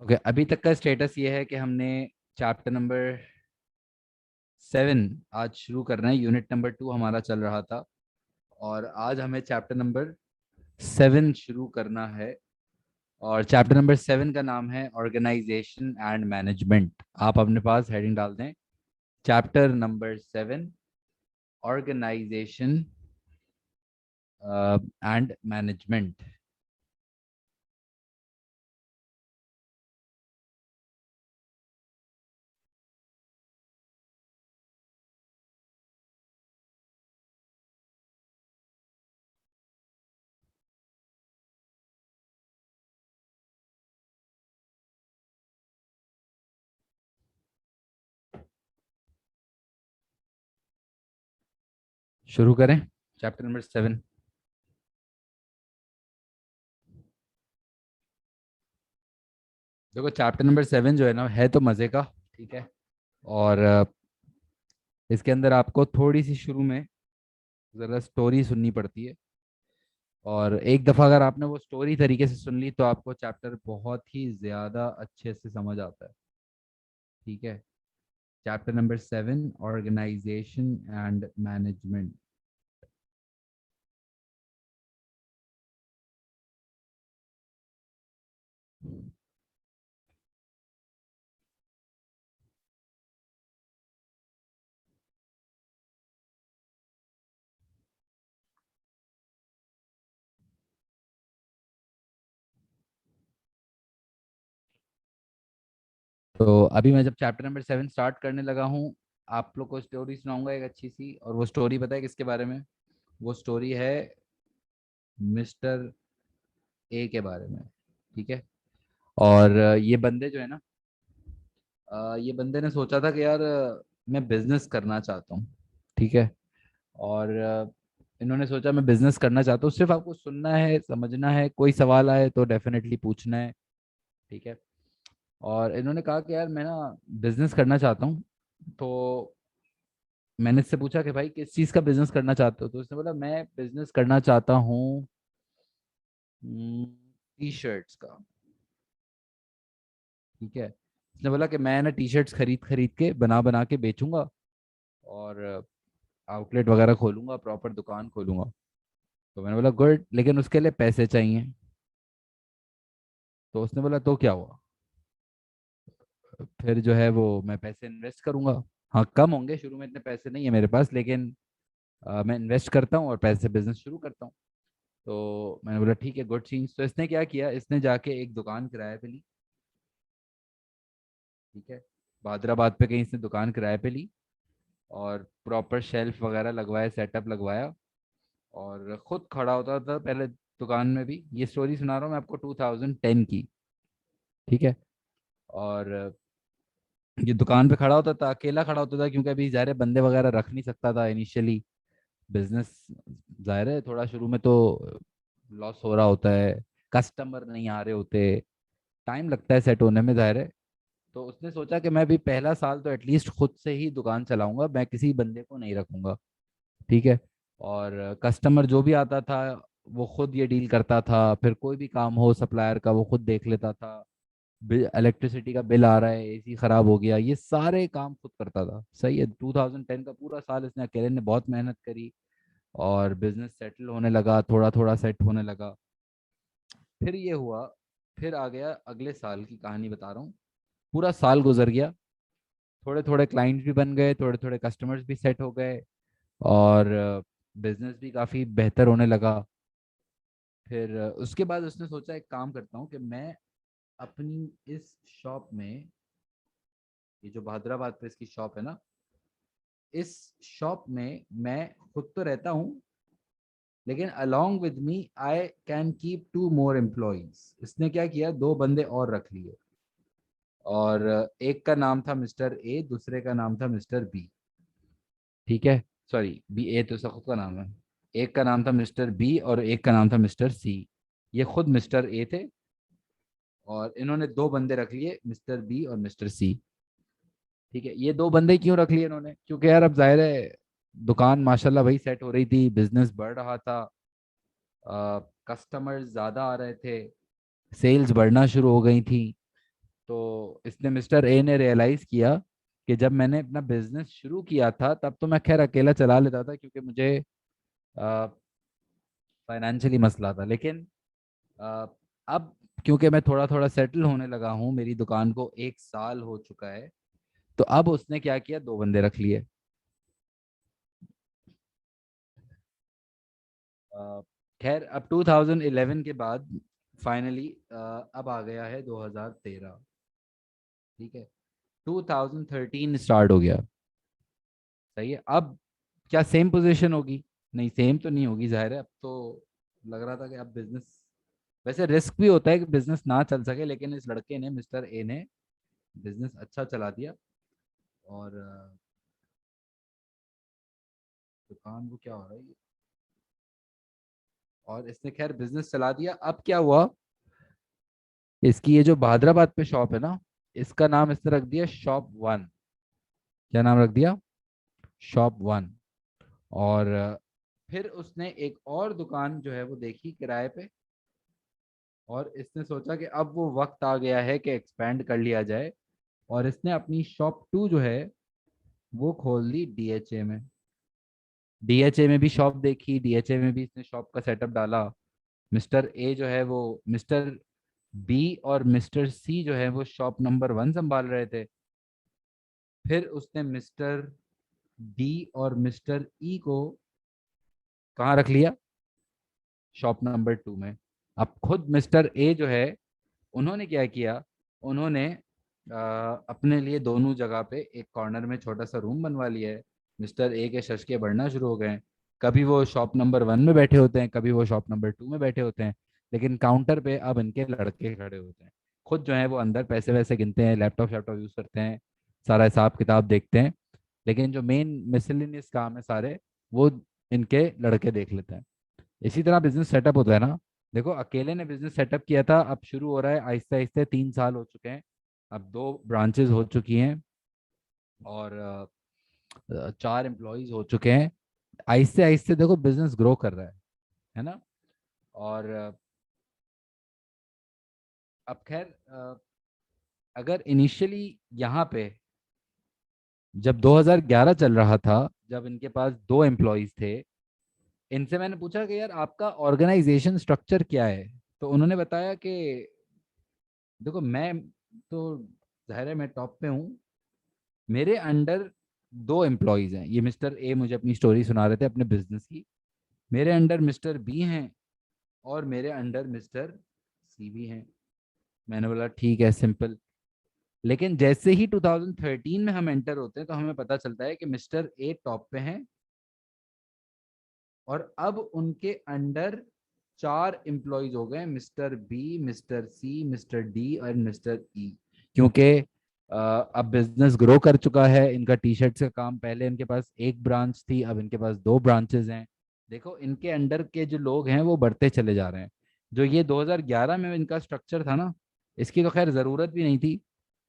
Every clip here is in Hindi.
ओके, अभी तक का स्टेटस ये है कि हमने चैप्टर नंबर 7 आज शुरू करना है। यूनिट नंबर 2 हमारा चल रहा था और आज हमें चैप्टर नंबर 7 शुरू करना है। और चैप्टर नंबर 7 का नाम है ऑर्गेनाइजेशन एंड मैनेजमेंट। आप अपने पास हेडिंग डाल दें, chapter number 7, organisation and management. शुरू करें चैप्टर नंबर 7। देखो, चैप्टर नंबर 7 जो है ना, है तो मज़े का। ठीक है। और इसके अंदर आपको थोड़ी सी शुरू में ज़रा स्टोरी सुननी पड़ती है। और एक दफ़ा अगर आपने वो स्टोरी तरीके से सुन ली तो आपको चैप्टर बहुत ही ज़्यादा अच्छे से समझ आता है। ठीक है। Chapter number 7, organisation and management. तो अभी मैं जब चैप्टर नंबर 7 स्टार्ट करने लगा हूँ, आप लोग को स्टोरी सुनाऊंगा एक अच्छी सी। और वो स्टोरी पता है किसके बारे में? वो स्टोरी है मिस्टर ए के बारे में। ठीक है। और ये बंदे जो है ना, ये बंदे ने सोचा था कि यार मैं बिजनेस करना चाहता हूँ। ठीक है। और इन्होंने सोचा मैं बिजनेस करना चाहता हूँ। सिर्फ आपको सुनना है, समझना है, कोई सवाल आए तो डेफिनेटली पूछना है। ठीक है। और इन्होंने कहा कि यार मैं ना बिजनेस करना चाहता हूँ। तो मैंने इससे पूछा कि भाई किस चीज़ का बिजनेस करना चाहते हो? तो उसने बोला मैं बिजनेस करना चाहता हूँ टी शर्ट्स का। ठीक है। उसने बोला कि मैं ना टी शर्ट्स खरीद खरीद के बना बना के बेचूंगा और आउटलेट वगैरह खोलूंगा, प्रॉपर दुकान खोलूंगा। तो मैंने बोला गुड, लेकिन उसके लिए पैसे चाहिए। तो उसने बोला तो क्या हुआ, फिर जो है वो मैं पैसे इन्वेस्ट करूंगा। हाँ, कम होंगे, शुरू में इतने पैसे नहीं है मेरे पास, लेकिन मैं इन्वेस्ट करता हूँ और पैसे बिजनेस शुरू करता हूँ। तो मैंने बोला ठीक है, गुड चीज। तो इसने क्या किया, इसने जाके एक दुकान किराए पे ली। ठीक है। भादराबाद पे कहीं इसने दुकान किराए पे ली और प्रॉपर शेल्फ वगैरह लगवाया, सेटअप लगवाया और खुद खड़ा होता था पहले दुकान में भी। ये स्टोरी सुना रहा हूँ मैं आपको 2010 की। ठीक है। और ये दुकान पे खड़ा होता था, अकेला खड़ा होता था, क्योंकि अभी ज़ाहिर है बंदे वगैरह रख नहीं सकता था इनिशियली। बिजनेस ज़ाहिर है थोड़ा शुरू में तो लॉस हो रहा होता है, कस्टमर नहीं आ रहे होते, टाइम लगता है सेट होने में, ज़ाहिर है। तो उसने सोचा कि मैं भी पहला साल तो एटलीस्ट खुद से ही दुकान चलाऊंगा, मैं किसी बंदे को नहीं रखूंगा। ठीक है। और कस्टमर जो भी आता था वो खुद ये डील करता था, फिर कोई भी काम हो सप्लायर का वो खुद देख लेता था। इलेक्ट्रिसिटी का बिल आ रहा है, एसी खराब हो गया, ये सारे काम खुद करता था। सही है। 2010 का पूरा साल इसने अकेले ने बहुत मेहनत करी और बिजनेस सेटल होने लगा, थोड़ा थोड़ा सेट होने लगा। फिर ये हुआ, फिर आ गया अगले साल की कहानी बता रहा हूँ। पूरा साल गुजर गया, थोड़े थोड़े क्लाइंट्स भी बन गए, थोड़े थोड़े कस्टमर्स भी सेट हो गए और बिजनेस भी काफ़ी बेहतर होने लगा। फिर उसके बाद उसने सोचा एक काम करता हूँ कि मैं अपनी इस शॉप में, ये जो भादराबाद पे इसकी शॉप है ना, इस शॉप में मैं खुद तो रहता हूँ, लेकिन along with me I can keep 2 more employees. इसने क्या किया, 2 बंदे और रख लिए। और एक का नाम था मिस्टर ए, दूसरे का नाम था मिस्टर बी। ठीक है। सॉरी, बी ए तो उसका खुद का नाम है। एक का नाम था मिस्टर बी और एक का नाम था मिस्टर सी। ये खुद मिस्टर ए थे और इन्होंने 2 बंदे रख लिए, मिस्टर बी और मिस्टर सी। ठीक है। ये 2 बंदे क्यों रख लिए इन्होंने, क्योंकि यार अब जाहिर है दुकान माशाल्लाह भाई सेट हो रही थी, बिजनेस बढ़ रहा था, कस्टमर्स ज़्यादा आ रहे थे, सेल्स बढ़ना शुरू हो गई थी। तो इसने मिस्टर ए ने रियलाइज किया कि जब मैंने अपना बिजनेस शुरू किया था तब तो मैं खैर अकेला चला लेता था क्योंकि मुझे फाइनेंशियली मसला था, लेकिन अ, अब क्योंकि मैं थोड़ा थोड़ा सेटल होने लगा हूँ, मेरी दुकान को 1 साल हो चुका है, तो अब उसने क्या किया, 2 बंदे रख लिए। अ, खैर अब 2011 के बाद फाइनली अब आ गया है 2013। ठीक है, 2013 स्टार्ट हो गया। सही है। अब क्या सेम पोजीशन होगी? नहीं, सेम तो नहीं होगी, जाहिर है। अब तो लग रहा था कि अब बिजनेस, वैसे रिस्क भी होता है कि बिजनेस ना चल सके, लेकिन इस लड़के ने, मिस्टर ए ने, बिजनेस अच्छा चला दिया। और दुकान को क्या हो रहा है और इसने खैर बिजनेस चला दिया। अब क्या हुआ, इसकी ये जो बहादराबाद पे शॉप है ना, इसका नाम इसने रख दिया शॉप 1। क्या नाम रख दिया? शॉप 1। और फिर उसने एक और दुकान जो है वो देखी किराए पे, और इसने सोचा कि अब वो वक्त आ गया है कि एक्सपेंड कर लिया जाए, और इसने अपनी शॉप 2 जो है वो खोल दी डीएचए में। डीएचए में भी शॉप देखी, डीएचए में भी इसने शॉप का सेटअप डाला। मिस्टर ए जो है वो, मिस्टर बी और मिस्टर सी जो है वो शॉप नंबर 1 संभाल रहे थे। फिर उसने मिस्टर डी और मिस्टर ई को कहाँ रख लिया? शॉप नंबर 2 में। अब खुद मिस्टर ए जो है, उन्होंने क्या किया, उन्होंने अपने लिए दोनों जगह पे एक कॉर्नर में छोटा सा रूम बनवा लिया है। मिस्टर ए के शशके बढ़ना शुरू हो गए हैं। कभी वो शॉप नंबर 1 में बैठे होते हैं, कभी वो शॉप नंबर 2 में बैठे होते हैं, लेकिन काउंटर पे अब इनके लड़के खड़े होते हैं। खुद जो है वो अंदर पैसे वैसे गिनते हैं, लैपटॉप शैपटॉप यूज़ करते हैं, सारा हिसाब किताब देखते हैं, लेकिन जो मेन मिसलिनियस काम है सारे, वो इनके लड़के देख लेते हैं। इसी तरह बिजनेस सेटअप होता है ना। देखो, अकेले ने बिजनेस सेटअप किया था, अब शुरू हो रहा है आहिस्ते आहिस्ते, 3 साल हो चुके हैं, अब 2 ब्रांचेज हो चुकी हैं, और 4 एम्प्लॉयज हो चुके हैं। आहिस्ते आहिस्ते देखो बिजनेस ग्रो कर रहा है ना। और अब खैर अगर इनिशियली यहाँ पे जब 2011 चल रहा था, जब इनके पास 2 एम्प्लॉयज थे, इनसे मैंने पूछा कि यार आपका ऑर्गेनाइजेशन स्ट्रक्चर क्या है, तो उन्होंने बताया कि देखो मैं तो, जाहिर है मैं टॉप पे हूँ, मेरे अंडर 2 एम्प्लॉयज हैं। ये मिस्टर ए मुझे अपनी स्टोरी सुना रहे थे अपने बिजनेस की। मेरे अंडर मिस्टर बी हैं, और मेरे अंडर मिस्टर सी भी हैं। मैंने बोला ठीक है, सिंपल। लेकिन जैसे ही 2013 में हम एंटर होते हैं तो हमें पता चलता है कि मिस्टर ए टॉप पे हैं, और अब उनके अंडर 4 एम्प्लॉयज हो गए, मिस्टर बी, मिस्टर सी, मिस्टर डी और मिस्टर ई। क्योंकि अब बिजनेस ग्रो कर चुका है। इनका टी शर्ट का काम, पहले इनके पास एक ब्रांच थी, अब इनके पास 2 ब्रांचेज हैं। देखो इनके अंडर के जो लोग हैं वो बढ़ते चले जा रहे हैं। जो ये 2011 में इनका स्ट्रक्चर था ना, इसकी तो खैर ज़रूरत भी नहीं थी।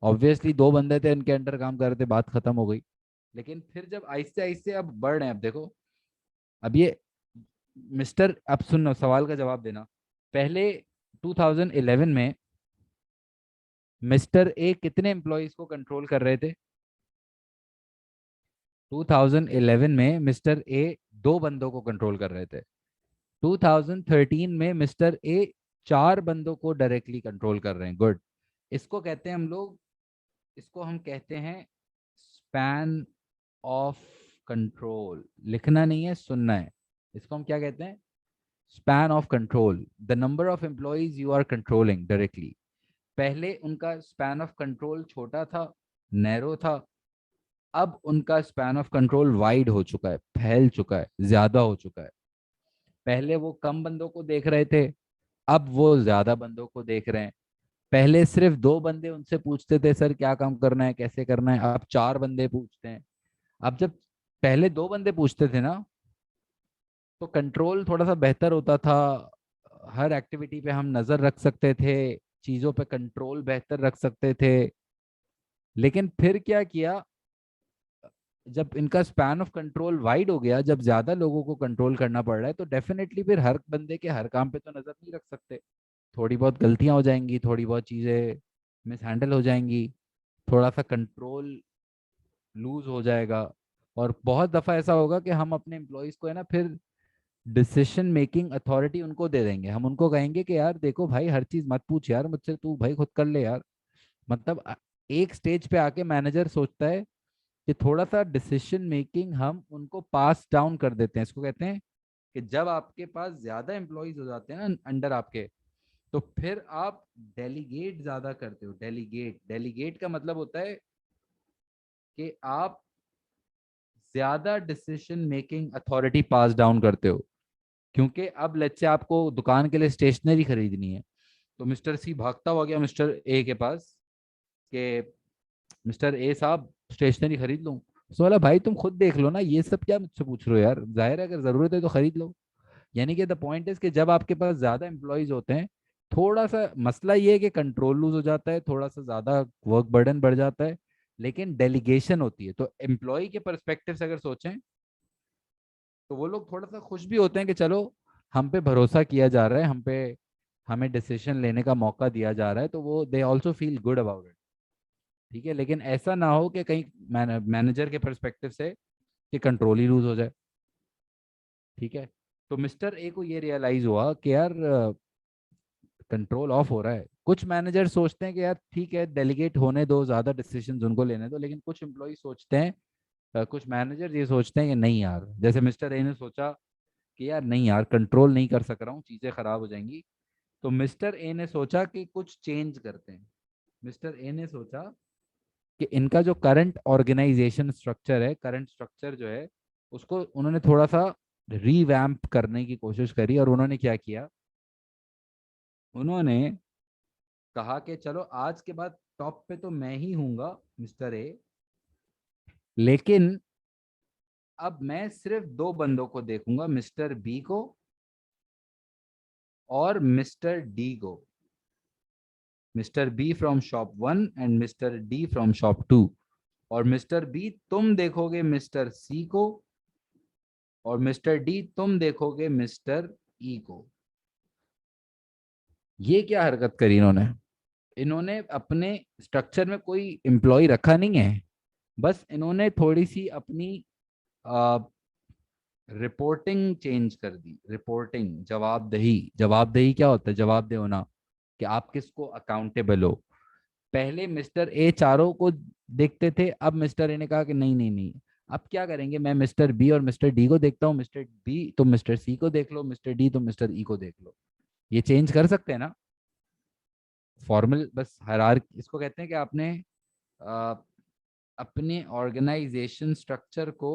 ऑब्वियसली 2 बंदे थे इनके अंडर काम कर रहे थे, बात खत्म हो गई। लेकिन फिर जब आहिस्ते आहिस्ते अब बढ़ रहे हैं, अब देखो, अब ये मिस्टर, अब सुनो सवाल का जवाब देना। पहले 2011 में मिस्टर ए कितने एम्प्लॉयज को कंट्रोल कर रहे थे? 2011 में मिस्टर ए 2 बंदों को कंट्रोल कर रहे थे। 2013 में मिस्टर ए 4 बंदों को डायरेक्टली कंट्रोल कर रहे हैं। गुड। इसको कहते हैं हम लोग, इसको हम कहते हैं स्पैन ऑफ कंट्रोल। लिखना नहीं है, सुनना है। इसको हम क्या कहते हैं? Span of control, the number of employees you are controlling directly. पहले उनका स्पैन ऑफ कंट्रोल छोटा था, नैरो था। अब उनका स्पैन ऑफ कंट्रोल वाइड हो चुका है, फैल चुका है, ज्यादा हो चुका है। पहले वो कम बंदों को देख रहे थे, अब वो ज्यादा बंदों को देख रहे हैं। पहले सिर्फ 2 बंदे उनसे पूछते थे सर क्या काम करना है, कैसे करना है, अब 4 बंदे पूछते हैं। अब जब पहले 2 बंदे पूछते थे ना, तो कंट्रोल थोड़ा सा बेहतर होता था। हर एक्टिविटी पे हम नजर रख सकते थे, चीजों पे कंट्रोल बेहतर रख सकते थे। लेकिन फिर क्या किया, जब इनका स्पैन ऑफ कंट्रोल वाइड हो गया, जब ज्यादा लोगों को कंट्रोल करना पड़ रहा है, तो डेफिनेटली फिर हर बंदे के हर काम पे तो नजर नहीं रख सकते। थोड़ी बहुत गलतियां हो जाएंगी, थोड़ी बहुत चीजें मिस हैंडल हो जाएंगी, थोड़ा सा कंट्रोल लूज हो जाएगा। और बहुत दफा ऐसा होगा कि हम अपने एम्प्लॉयज को है ना फिर डिसीजन मेकिंग अथॉरिटी उनको दे देंगे। हम उनको कहेंगे कि यार देखो भाई, हर चीज मत पूछ यार मुझसे, तू भाई खुद कर ले यार। मतलब एक स्टेज पे आके मैनेजर सोचता है कि थोड़ा सा डिसीजन मेकिंग हम उनको पास डाउन कर देते हैं। इसको कहते हैं कि जब आपके पास ज्यादा एम्प्लॉयज हो जाते हैं ना अंडर आपके, तो फिर आप डेलीगेट ज्यादा करते हो। डेलीगेट, डेलीगेट का मतलब होता है कि आप ज्यादा डिसीजन मेकिंग अथॉरिटी पास डाउन करते हो। क्योंकि अब लेट्स से आपको दुकान के लिए स्टेशनरी खरीदनी है, तो मिस्टर सी भागता हुआ गया मिस्टर ए के पास कि मिस्टर ए साहब स्टेशनरी खरीद लूं। तो बोला भाई तुम खुद देख लो ना, ये सब क्या मुझसे पूछ रहे हो यार, जाहिर है अगर जरूरत है तो खरीद लो। यानी कि द पॉइंट इज कि जब आपके पास ज्यादा एम्प्लॉयज होते हैं, थोड़ा सा मसला ये है कि कंट्रोल लूज हो जाता है, थोड़ा सा ज्यादा वर्क बर्डन बढ़ जाता है, लेकिन डेलीगेशन होती है। तो एम्प्लॉय के परस्पेक्टिव से अगर सोचें तो वो लोग थोड़ा सा खुश भी होते हैं कि चलो हम पे भरोसा किया जा रहा है, हम पे हमें डिसीजन लेने का मौका दिया जा रहा है, तो वो they also feel good about it. ठीक है, लेकिन ऐसा ना हो कि कहीं मैनेजर के परस्पेक्टिव से कि कंट्रोल ही लूज हो जाए। ठीक है, तो मिस्टर ए को ये रियलाइज हुआ कि यार कंट्रोल ऑफ हो रहा है। कुछ मैनेजर सोचते हैं कि यार ठीक है डेलीगेट होने दो, ज्यादा डिसीजन उनको लेने दो, लेकिन कुछ एम्प्लॉय सोचते हैं, कुछ मैनेजर ये सोचते हैं कि नहीं यार, जैसे मिस्टर ए ने सोचा कि यार नहीं यार कंट्रोल नहीं कर सक रहा हूँ, चीजें खराब हो जाएंगी। तो मिस्टर ए ने सोचा कि कुछ चेंज करते हैं। मिस्टर ए ने सोचा कि इनका जो करंट ऑर्गेनाइजेशन स्ट्रक्चर है, करंट स्ट्रक्चर जो है, उसको उन्होंने थोड़ा सा रीवैम्प करने की कोशिश करी। और उन्होंने क्या किया, उन्होंने कहा कि चलो आज के बाद टॉप पे तो मैं ही हूंगा मिस्टर ए, लेकिन अब मैं सिर्फ दो बंदों को देखूंगा, मिस्टर बी को और मिस्टर डी को। Mister B from shop one and mister D from shop two. और मिस्टर बी तुम देखोगे मिस्टर सी को, और मिस्टर डी तुम देखोगे मिस्टर ई को। ये क्या हरकत करी इन्होंने, इन्होंने अपने स्ट्रक्चर में कोई एम्प्लॉय रखा नहीं है, बस इन्होंने थोड़ी सी अपनी रिपोर्टिंग चेंज कर दी। रिपोर्टिंग, जवाबदेही। जवाबदेही क्या होता है, जवाबदेह होना, कि आप किसको अकाउंटेबल हो। पहले मिस्टर ए चारों को देखते थे, अब मिस्टर ए ने कहा कि नहीं नहीं नहीं, अब क्या करेंगे, मैं मिस्टर बी और मिस्टर डी को देखता हूँ, मिस्टर बी तुम मिस्टर सी को देख लो, मिस्टर डी तुम मिस्टर ई को देख लो। ये चेंज कर सकते हैं ना, फॉर्मल बस हायरार्की इसको कहते हैं कि आपने अ, अपने ऑर्गेनाइजेशन स्ट्रक्चर को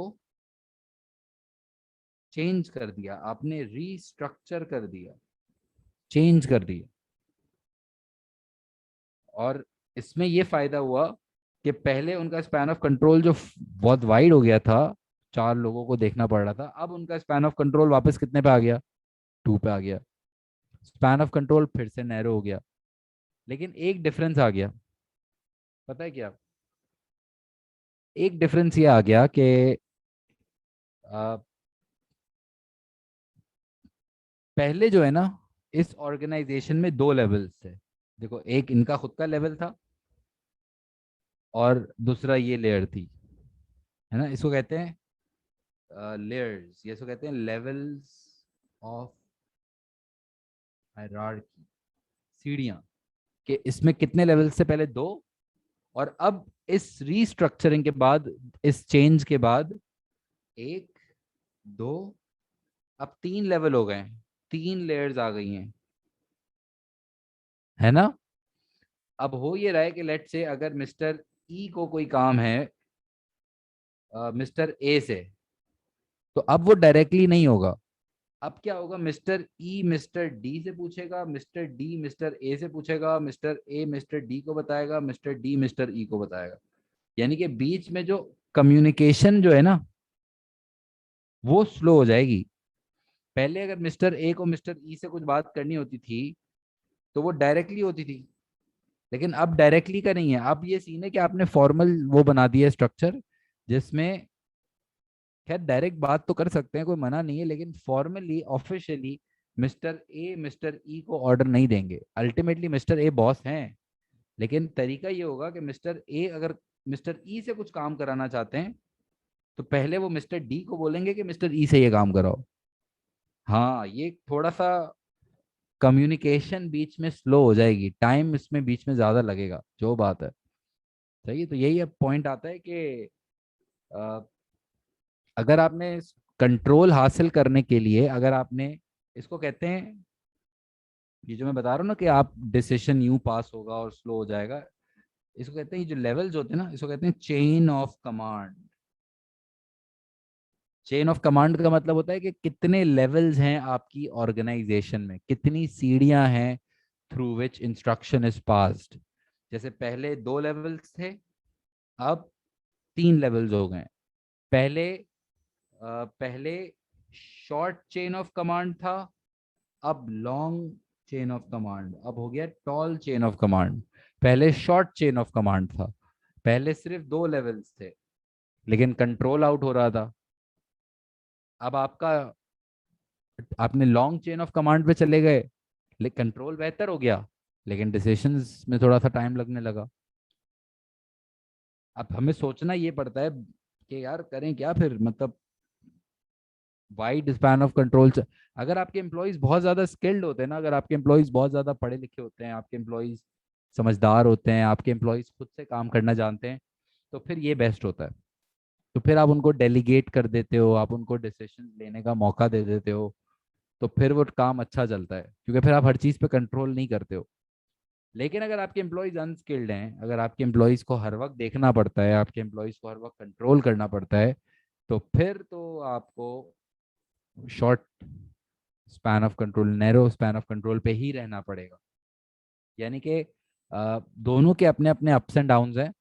चेंज कर दिया, आपने रीस्ट्रक्चर कर दिया, चेंज कर दिया। और इसमें ये फायदा हुआ कि पहले उनका स्पैन ऑफ कंट्रोल जो बहुत वाइड हो गया था, चार लोगों को देखना पड़ रहा था, अब उनका स्पैन ऑफ कंट्रोल वापस कितने पे आ गया, टू पे आ गया। स्पैन ऑफ कंट्रोल फिर से नैरो हो गया। लेकिन एक डिफरेंस आ गया, पता है क्या, एक डिफरेंस ये आ गया कि अ, पहले जो है ना, इस ऑर्गेनाइजेशन में दो लेवल्स थे। देखो, एक इनका खुद का लेवल था और दूसरा ये लेयर थी, है ना, इसको कहते हैं लेयर्स, ये इसको कहते हैं लेवल्स ऑफ हायरार्की, सीढ़ियां। कि इसमें कितने लेवल्स से, पहले दो, और अब इस रीस्ट्रक्चरिंग के बाद, इस चेंज के बाद, एक, दो, अब तीन लेवल हो गए हैं, तीन लेयर्स आ गई हैं, है ना। अब हो ये रहा है कि लेट से अगर मिस्टर ई को कोई काम है मिस्टर ए से, तो अब वो डायरेक्टली नहीं होगा। अब क्या होगा, मिस्टर ई मिस्टर डी से पूछेगा, मिस्टर डी मिस्टर ए से पूछेगा, मिस्टर ए मिस्टर डी को बताएगा, मिस्टर डी मिस्टर ई को बताएगा। यानी कि बीच में जो कम्युनिकेशन जो है ना, वो स्लो हो जाएगी। पहले अगर मिस्टर ए को मिस्टर ई से कुछ बात करनी होती थी तो वो डायरेक्टली होती थी, लेकिन अब डायरेक्टली का नहीं है। अब ये सीन है कि आपने फॉर्मल वो बना दिया स्ट्रक्चर, जिसमें खैर डायरेक्ट बात तो कर सकते हैं, कोई मना नहीं है, लेकिन formally officially mister A mister E को ऑर्डर नहीं देंगे। अल्टीमेटली मिस्टर ए बॉस हैं, लेकिन तरीका ये होगा कि मिस्टर ए अगर मिस्टर ई से कुछ काम कराना चाहते हैं तो पहले वो मिस्टर डी को बोलेंगे कि मिस्टर ई से ये काम कराओ। हाँ, ये थोड़ा सा कम्युनिकेशन बीच में स्लो हो जाएगी, टाइम इसमें बीच में ज्यादा लगेगा, जो बात है। सही, तो यही अब पॉइंट आता है कि अ, अगर आपने कंट्रोल हासिल करने के लिए, अगर आपने, इसको कहते हैं, ये जो मैं बता रहा हूँ ना कि आप डिसीजन यूं पास होगा और स्लो हो जाएगा, इसको कहते हैं, ये जो लेवल्स होते हैं ना, इसको कहते हैं chain of command. Chain of command का मतलब होता है कि कितने लेवल्स हैं आपकी ऑर्गेनाइजेशन में, कितनी सीढ़ियां हैं through which instruction is passed. जैसे पहले 2 लेवल्स थे, अब 3 लेवल्स हो गए। पहले पहले शॉर्ट चेन ऑफ कमांड था, अब लॉन्ग चेन ऑफ कमांड, अब हो गया टॉल चेन ऑफ कमांड। पहले शॉर्ट चेन ऑफ कमांड था, पहले सिर्फ 2 लेवल्स थे लेकिन कंट्रोल आउट हो रहा था। अब आपका, आपने लॉन्ग चेन ऑफ कमांड पे चले गए, लेकिन कंट्रोल बेहतर हो गया, लेकिन डिसीशंस में थोड़ा सा टाइम लगने लगा। अब हमें सोचना ये पड़ता है कि यार करें क्या फिर, मतलब वाइड स्पैन ऑफ कंट्रोल। अगर आपके एम्प्लॉयज बहुत ज़्यादा स्किल्ड होते हैं ना, अगर आपके एम्प्लॉयज बहुत ज़्यादा पढ़े लिखे होते हैं, आपके एम्प्लॉयज समझदार होते हैं, आपके एम्प्लॉयज खुद से काम करना जानते हैं, तो फिर ये बेस्ट होता है। तो फिर आप उनको डेलीगेट कर देते हो, आप उनको डिसीजन लेने का मौका दे देते हो, तो फिर वो काम अच्छा चलता है, क्योंकि फिर आप हर चीज़ पे कंट्रोल नहीं करते हो। लेकिन अगर आपके एम्प्लॉयज अनस्किल्ड हैं, अगर आपके एम्प्लॉयज को हर वक्त देखना पड़ता है, आपके एम्प्लॉयज को हर वक्त कंट्रोल करना पड़ता है, तो फिर तो आपको short span of control, narrow span of control पे ही रहना पड़ेगा। यानी कि दोनों के अपने अपने अप्स एंड डाउन्स हैं।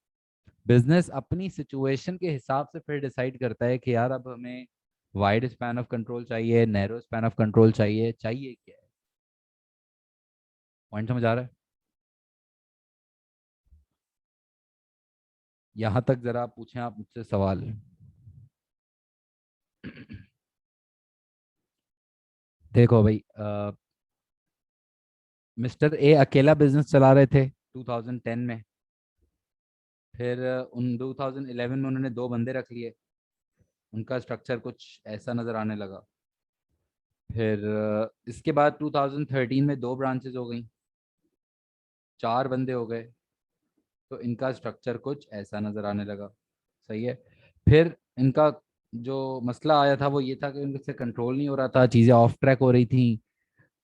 बिजनेस अपनी सिचुएशन के हिसाब से फिर डिसाइड करता है कि यार अब हमें वाइड स्पैन ऑफ कंट्रोल चाहिए, नैरो स्पैन ऑफ कंट्रोल चाहिए, चाहिए क्या है। पॉइंट समझ आ रहा है? यहाँ तक जरा आप पूछें, आप मुझसे सवाल। देखो भाई, मिस्टर ए अकेला बिजनेस चला रहे थे 2010 में। फिर उन 2011 में उन्होंने 2 बंदे रख लिए, उनका स्ट्रक्चर कुछ ऐसा नज़र आने लगा। फिर इसके बाद 2013 में 2 ब्रांचेज हो गई, 4 बंदे हो गए, तो इनका स्ट्रक्चर कुछ ऐसा नज़र आने लगा। सही है। फिर इनका जो मसला आया था वो ये था कि उनसे कंट्रोल नहीं हो रहा था, चीज़ें ऑफ ट्रैक हो रही थी।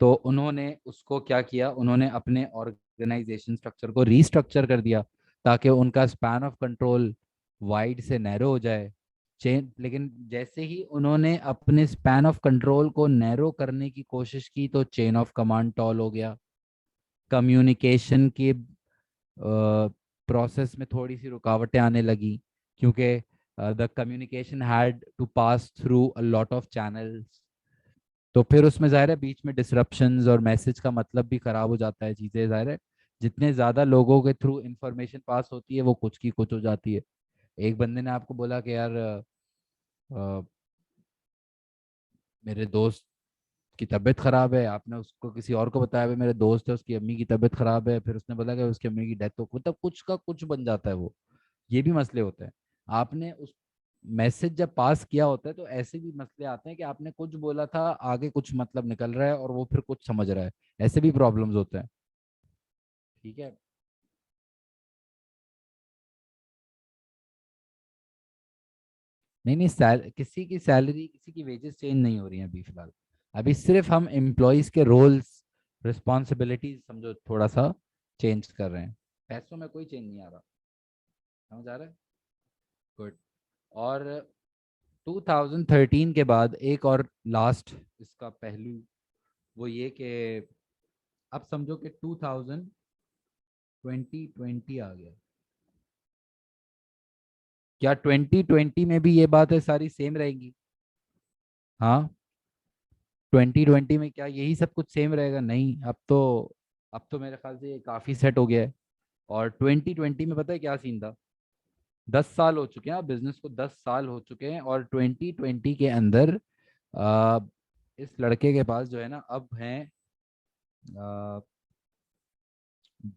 तो उन्होंने उसको क्या किया, उन्होंने अपने ऑर्गेनाइजेशन स्ट्रक्चर को रीस्ट्रक्चर कर दिया ताकि उनका स्पैन ऑफ कंट्रोल वाइड से नैरो हो जाए। चेन, लेकिन जैसे ही उन्होंने अपने स्पैन ऑफ कंट्रोल को नैरो करने की कोशिश की तो चेन ऑफ कमांड टॉल हो गया। कम्युनिकेशन के प्रोसेस में थोड़ी सी रुकावटें आने लगी, क्योंकि the communication had to pass through a lot of channels. तो फिर उसमें ज़ाहिर है बीच में डिसरप्शंस और मैसेज का मतलब भी खराब हो जाता है, चीज़ें ज़ाहिर है जितने ज़्यादा लोगों के थ्रू इंफॉर्मेशन पास होती है वो कुछ की कुछ हो जाती है। एक बंदे ने आपको बोला कि यार अ, मेरे दोस्त की तबीयत खराब है, आपने उसको किसी और को बताया भाई मेरे दोस्त है उसकी अम्मी की तबीयत खराब है, फिर उसने बोला कि उसकी अम्मी की डेथ हो, मतलब कुछ का कुछ बन जाता है वो। ये भी मसले होते हैं। आपने उस मैसेज जब पास किया होता है तो ऐसे भी मसले आते हैं कि आपने कुछ बोला था, आगे कुछ मतलब निकल रहा है और वो फिर कुछ समझ रहा है। ऐसे भी प्रॉब्लम्स होते हैं। ठीक है। नहीं नहीं, किसी की सैलरी, किसी की वेजेस चेंज नहीं हो रही हैं अभी फिलहाल। अभी सिर्फ हम एम्प्लॉयज के रोल्स, रिस्पॉन्सिबिलिटीज समझो थोड़ा सा चेंज कर रहे हैं, पैसों में कोई चेंज नहीं आ रहा। समझ आ रहा है? गुड। और 2013 के बाद एक और लास्ट इसका पहलू वो ये कि अब समझो कि 2020 आ गया। क्या 2020 में भी ये बात है सारी सेम रहेंगी? हाँ, 2020 में क्या यही सब कुछ सेम रहेगा? नहीं, अब तो मेरे ख्याल से ये काफ़ी सेट हो गया है। और 2020 में पता है क्या सीन था? 10 साल हो चुके हैं, बिजनेस को 10 साल हो चुके हैं, और 2020 के अंदर आ, इस लड़के के पास जो है ना अब हैं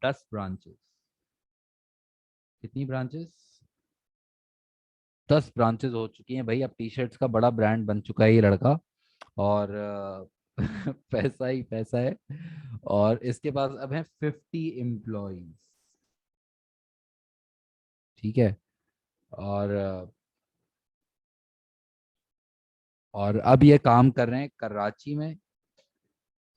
10 ब्रांचेस। कितनी ब्रांचेस? 10 ब्रांचेस हो चुकी हैं भाई। अब टी शर्ट्स का बड़ा ब्रांड बन चुका है ये लड़का। और पैसा ही पैसा है। और इसके पास अब है 50 एम्प्लॉयज। ठीक है। और और अब ये काम कर रहे हैं कराची में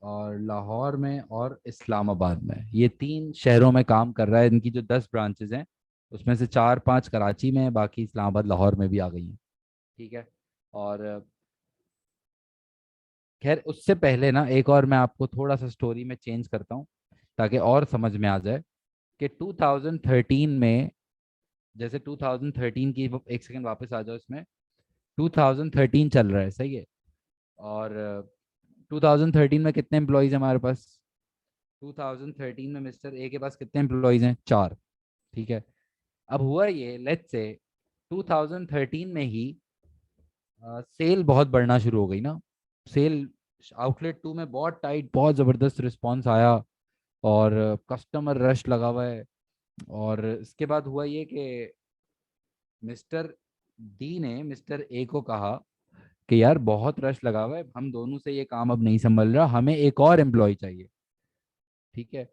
और लाहौर में और इस्लामाबाद में। ये 3 शहरों में काम कर रहा है। इनकी जो 10 ब्रांचेज हैं उसमें से 4-5 कराची में है, बाकी इस्लामाबाद लाहौर में भी आ गई हैं। ठीक है। और खैर उससे पहले ना एक और मैं आपको थोड़ा सा स्टोरी में चेंज करता हूँ ताकि और समझ में आ जाए कि 2013 में, जैसे 2013 की, एक सेकंड वापस आ जाओ इसमें। 2013 चल रहा है, सही है। और 2013 में कितने एम्प्लॉयज हैं हमारे पास? 2013 में मिस्टर ए के पास कितने एम्प्लॉयज हैं? 4। ठीक है। अब हुआ ये, लेट्स से 2013 में ही सेल बहुत बढ़ना शुरू हो गई ना। सेल आउटलेट 2 में बहुत टाइट, बहुत ज़बरदस्त रिस्पांस आया और कस्टमर रश लगा हुआ है। और इसके बाद हुआ ये कि मिस्टर डी ने मिस्टर ए को कहा कि यार बहुत रश लगा हुआ है, हम दोनों से ये काम अब नहीं संभल रहा, हमें एक और एम्प्लॉय चाहिए। ठीक है।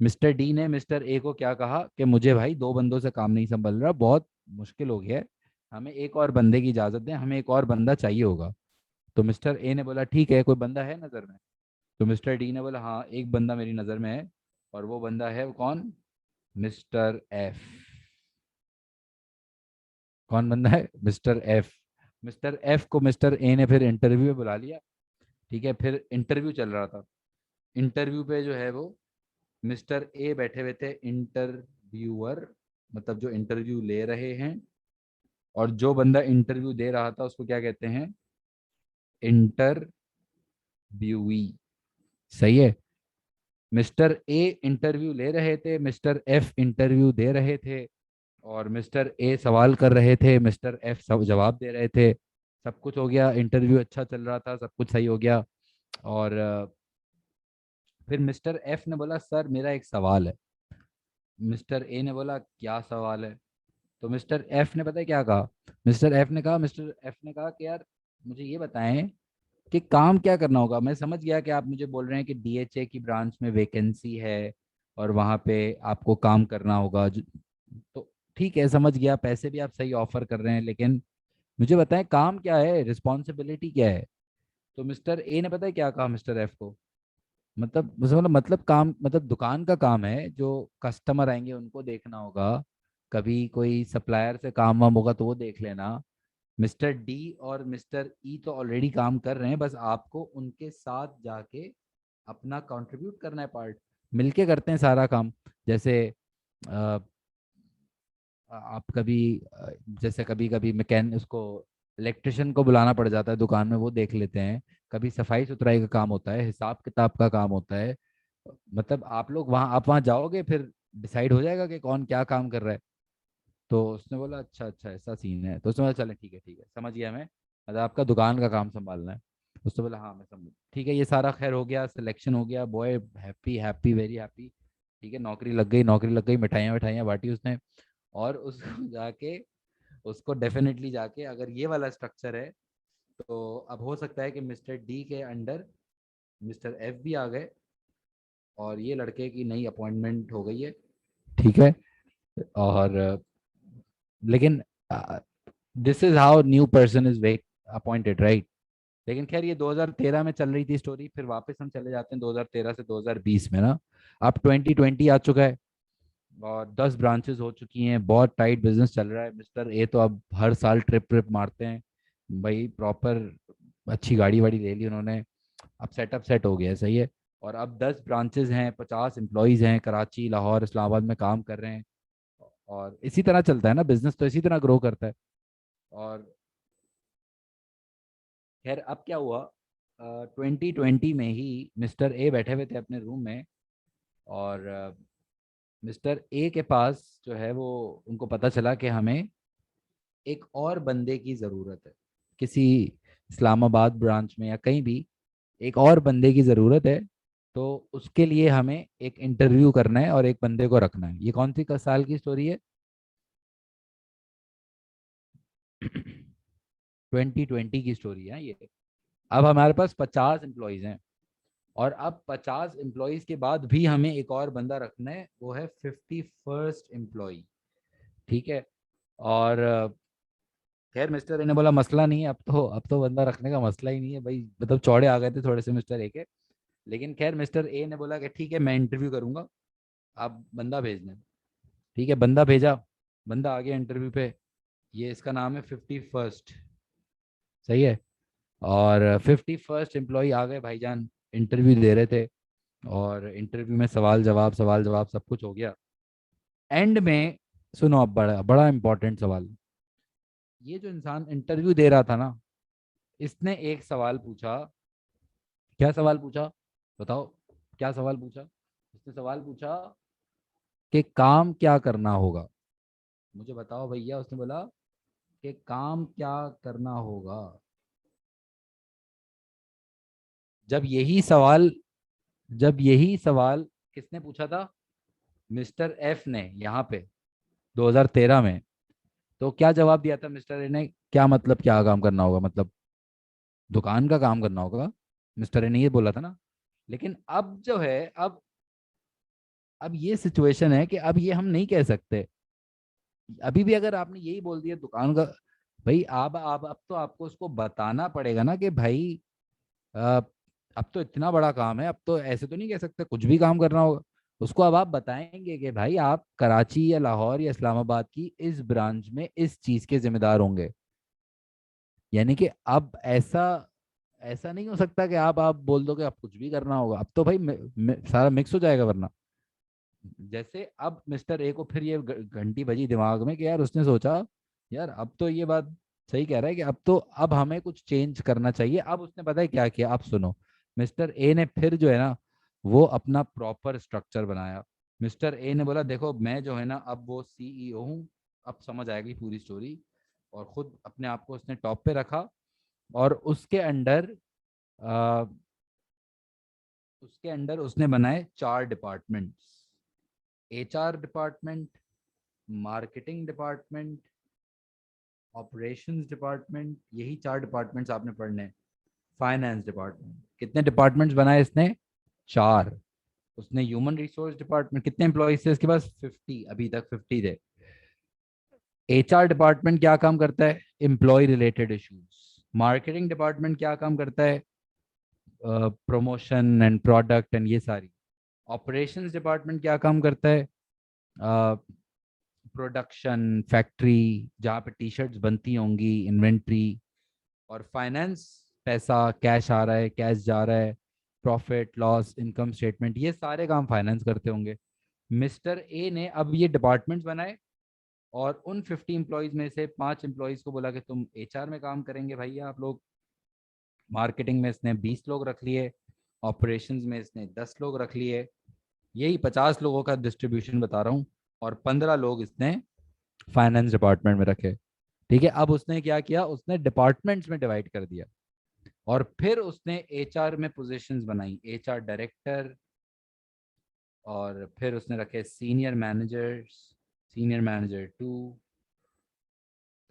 मिस्टर डी ने मिस्टर ए को क्या कहा कि मुझे भाई 2 बंदों से काम नहीं संभल रहा, बहुत मुश्किल हो गया है, हमें एक और बंदे की इजाज़त दें, हमें एक और बंदा चाहिए होगा। तो मिस्टर ए ने बोला ठीक है, कोई बंदा है नज़र में? तो मिस्टर डी ने बोला हाँ, एक बंदा मेरी नज़र में है। और वो बंदा है कौन? Mister F. कौन बंदा है? Mister F. मिस्टर एफ को मिस्टर ए ने फिर इंटरव्यू में बुला लिया। ठीक है। फिर इंटरव्यू चल रहा था। इंटरव्यू पे जो है वो मिस्टर ए बैठे हुए थे इंटरव्यूअर, मतलब जो इंटरव्यू ले रहे हैं। और जो बंदा इंटरव्यू दे रहा था उसको क्या कहते हैं? इंटरव्यूई। सही है। मिस्टर ए इंटरव्यू ले रहे थे, मिस्टर एफ इंटरव्यू दे रहे थे। और मिस्टर ए सवाल कर रहे थे, मिस्टर एफ सब जवाब दे रहे थे। सब कुछ हो गया, इंटरव्यू अच्छा चल रहा था, सब कुछ सही हो गया। और फिर मिस्टर एफ ने बोला सर मेरा एक सवाल है। मिस्टर ए ने बोला क्या सवाल है? तो मिस्टर एफ ने पता है क्या कहा? मिस्टर एफ ने कहा कि यार मुझे ये बताएं कि काम क्या करना होगा। मैं समझ गया कि आप मुझे बोल रहे हैं कि डीएचए की ब्रांच में वैकेंसी है और वहाँ पे आपको काम करना होगा तो ठीक है, समझ गया, पैसे भी आप सही ऑफर कर रहे हैं, लेकिन मुझे बताएं काम क्या है, रिस्पॉन्सिबिलिटी क्या है? तो मिस्टर ए ने पता है क्या कहा मिस्टर एफ को? मतलब मुझे मतलब काम, मतलब दुकान का काम है, जो कस्टमर आएंगे उनको देखना होगा, कभी कोई सप्लायर से काम वाम होगा तो वो देख लेना। मिस्टर डी और मिस्टर ई तो ऑलरेडी काम कर रहे हैं, बस आपको उनके साथ जाके अपना कंट्रीब्यूट करना है, पार्ट मिलके करते हैं सारा काम। जैसे अ, आप कभी जैसे कभी कभी मैकेन उसको इलेक्ट्रिशियन को बुलाना पड़ जाता है दुकान में, वो देख लेते हैं। कभी सफाई सुथराई का काम होता है, हिसाब किताब का काम होता है। मतलब आप वहाँ जाओगे फिर डिसाइड हो जाएगा कि कौन क्या काम कर रहा है। तो उसने बोला अच्छा अच्छा ऐसा सीन है। तो उसने बोला चले ठीक है समझ गया मैं, मतलब आपका दुकान का काम संभालना है। उसने बोला हाँ मैं समझ, ठीक है। ये सारा खैर हो गया, सिलेक्शन हो गया, boy happy happy very happy. ठीक है, नौकरी लग गई, नौकरी लग गई, मिठाइयाँ मिठाइयाँ बांटी उसने। और उसको जाके, उसको डेफिनेटली जाके, अगर ये वाला स्ट्रक्चर है तो अब हो सकता है कि मिस्टर डी के अंडर मिस्टर एफ भी आ गए और ये लड़के की नई अपॉइंटमेंट हो गई है। ठीक है। और लेकिन this is how new person is wake appointed, right? लेकिन खैर ये 2013 में चल रही थी स्टोरी, फिर वापस हम चले जाते हैं 2013 से 2020 में ना। अब 2020 आ चुका है और 10 ब्रांचेस हो चुकी हैं, बहुत टाइट बिजनेस चल रहा है। मिस्टर ए तो अब हर साल ट्रिप ट्रिप मारते हैं भाई, प्रॉपर अच्छी गाड़ी वाड़ी ले ली उन्होंने। अब सेटअप सेट हो गया है, सही है। और अब 10 ब्रांचेस हैं, 50 एम्प्लॉयज़ हैं, कराची लाहौर इस्लामाबाद में काम कर रहे हैं। और इसी तरह चलता है ना बिजनेस, तो इसी तरह ग्रो करता है। और खैर अब क्या हुआ, 2020 में ही मिस्टर ए बैठे हुए थे अपने रूम में। और मिस्टर ए के पास जो है वो, उनको पता चला कि हमें एक और बंदे की ज़रूरत है किसी इस्लामाबाद ब्रांच में या कहीं भी, एक और बंदे की ज़रूरत है। तो उसके लिए हमें एक इंटरव्यू करना है और एक बंदे को रखना है। ये कौन सी साल की स्टोरी है? 2020 की स्टोरी है ये। अब हमारे पास 50 एम्प्लॉयज हैं, और अब 50 एम्प्लॉयज के बाद भी हमें एक और बंदा रखना है, वो है 51st एम्प्लॉय। ठीक है। और खैर मिस्टर ए ने बोला मसला नहीं है, अब तो बंदा रखने का मसला ही नहीं है भाई, मतलब चौड़े आ गए थे थोड़े से मिस्टर ए के। लेकिन खैर मिस्टर ए ने बोला कि ठीक है मैं इंटरव्यू करूंगा, आप बंदा भेज दें। ठीक है, बंदा भेजा। बंदा आ गया इंटरव्यू पे। ये इसका नाम है 51st। सही है। और 51st एम्प्लॉय आ गए भाईजान, इंटरव्यू दे रहे थे। और इंटरव्यू में सवाल जवाब सब कुछ हो गया। एंड में सुनो, अब बड़ा बड़ा इंपॉर्टेंट सवाल। ये जो इंसान इंटरव्यू दे रहा था ना, इसने एक सवाल पूछा। क्या सवाल पूछा? बताओ। क्या सवाल पूछा? इसने सवाल पूछा कि काम क्या करना होगा। मुझे बताओ भैया, उसने बोला कि काम क्या करना होगा। जब यही सवाल जब यही सवाल किसने पूछा था? मिस्टर एफ ने, यहाँ पे 2013 में। तो क्या जवाब दिया था मिस्टर ए ने? क्या मतलब क्या काम करना होगा, मतलब दुकान का काम करना होगा। मिस्टर ए ने ये बोला था ना। लेकिन अब जो है, अब ये सिचुएशन है कि अब ये हम नहीं कह सकते। अभी भी अगर आपने यही बोल दिया दुकान का, भाई आप अब तो आपको उसको बताना पड़ेगा ना कि भाई अ, अब तो इतना बड़ा काम है, अब तो ऐसे तो नहीं कह सकते कुछ भी काम करना होगा। उसको अब आप बताएंगे कि भाई आप कराची या लाहौर या इस्लामाबाद की इस ब्रांच में इस चीज के जिम्मेदार होंगे। यानी कि अब ऐसा ऐसा नहीं हो सकता कि आप बोल दो कि अब कुछ भी करना होगा। अब तो भाई सारा मिक्स हो जाएगा वरना। जैसे अब मिस्टर ए को फिर ये घंटी बजी दिमाग में कि यार, उसने सोचा यार अब तो ये बात सही कह रहा है कि अब तो अब हमें कुछ चेंज करना चाहिए। अब उसने पता है क्या किया? अब सुनो। मिस्टर ए ने फिर जो है ना, वो अपना प्रॉपर स्ट्रक्चर बनाया। मिस्टर ए ने बोला देखो मैं जो है ना अब वो सीईओ हूँ। अब समझ आएगी पूरी स्टोरी। और खुद अपने आप को उसने टॉप पे रखा। और उसके अंडर उसने बनाए 4 departments. HR department, marketing department, operations department, यही 4 डिपार्टमेंट्स आपने पढ़ने हैं। Finance department. कितने डिपार्टमेंट्स बनाए इसने? 4। उसने ह्यूमन रिसोर्स डिपार्टमेंट, कितने एम्प्लॉयज थे इसके पास? 50, अभी तक 50 थे। एचआर डिपार्टमेंट क्या काम करता है? Employ related issues. Marketing department क्या काम करता है? प्रमोशन एंड प्रोडक्ट एंड ये सारी। ऑपरेशंस डिपार्टमेंट क्या काम करता है? प्रोडक्शन, फैक्ट्री जहाँ पे टी शर्ट्स बनती होंगी, इन्वेंट्री। और फाइनेंस, पैसा कैश आ रहा है, कैश जा रहा है, प्रॉफिट लॉस, इनकम स्टेटमेंट, ये सारे काम फाइनेंस करते होंगे। मिस्टर ए ने अब ये डिपार्टमेंट्स बनाए। और उन 50 एम्प्लॉयज में से 5 एम्प्लॉयज को बोला कि तुम एचआर में काम करेंगे भैया आप लोग। मार्केटिंग में इसने 20 लोग रख लिए। ऑपरेशंस में इसने 10 लोग रख लिए। यही 50 लोगों का डिस्ट्रीब्यूशन बता रहा हूँ। और 15 लोग इसने फाइनेंस डिपार्टमेंट में रखे। ठीक है, अब उसने क्या किया? उसने डिपार्टमेंट्स में डिवाइड कर दिया। और फिर उसने एचआर में पोजीशंस बनाई, एचआर डायरेक्टर। और फिर उसने रखे सीनियर मैनेजर्स, सीनियर मैनेजर 2।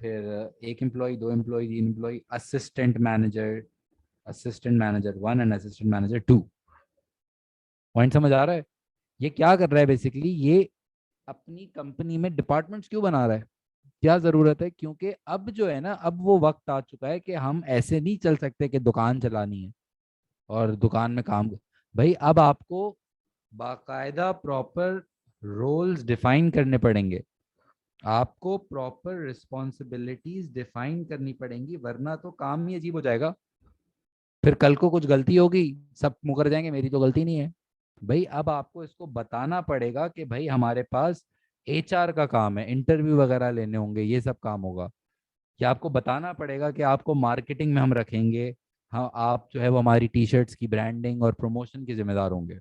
फिर 1 employ, 2 employ, 3 employ, assistant manager, assistant manager 1 and assistant manager 2। Point समझ आ रहा है? ये क्या कर रहा है बेसिकली? ये अपनी कंपनी में डिपार्टमेंट्स क्यों बना रहा है? क्या जरूरत है? क्योंकि अब जो है ना, अब वो वक्त आ चुका है कि हम ऐसे नहीं चल सकते कि दुकान चलानी है और दुकान में काम। भाई अब आपको बाकायदा प्रॉपर रोल्स डिफाइन करने पड़ेंगे। आपको प्रॉपर रिस्पॉन्सिबिलिटीज डिफाइन करनी पड़ेंगी, वरना तो काम ही अजीब हो जाएगा। फिर कल को कुछ गलती होगी, सब मुकर जाएंगे मेरी तो गलती नहीं है। भाई अब आपको इसको बताना पड़ेगा कि भाई हमारे पास एचआर का काम है, इंटरव्यू वगैरह लेने होंगे, ये सब काम होगा। या आपको बताना पड़ेगा कि आपको मार्केटिंग में हम रखेंगे। हाँ, आप जो है वो हमारी टी शर्ट्स की ब्रांडिंग और प्रमोशन के जिम्मेदार होंगे।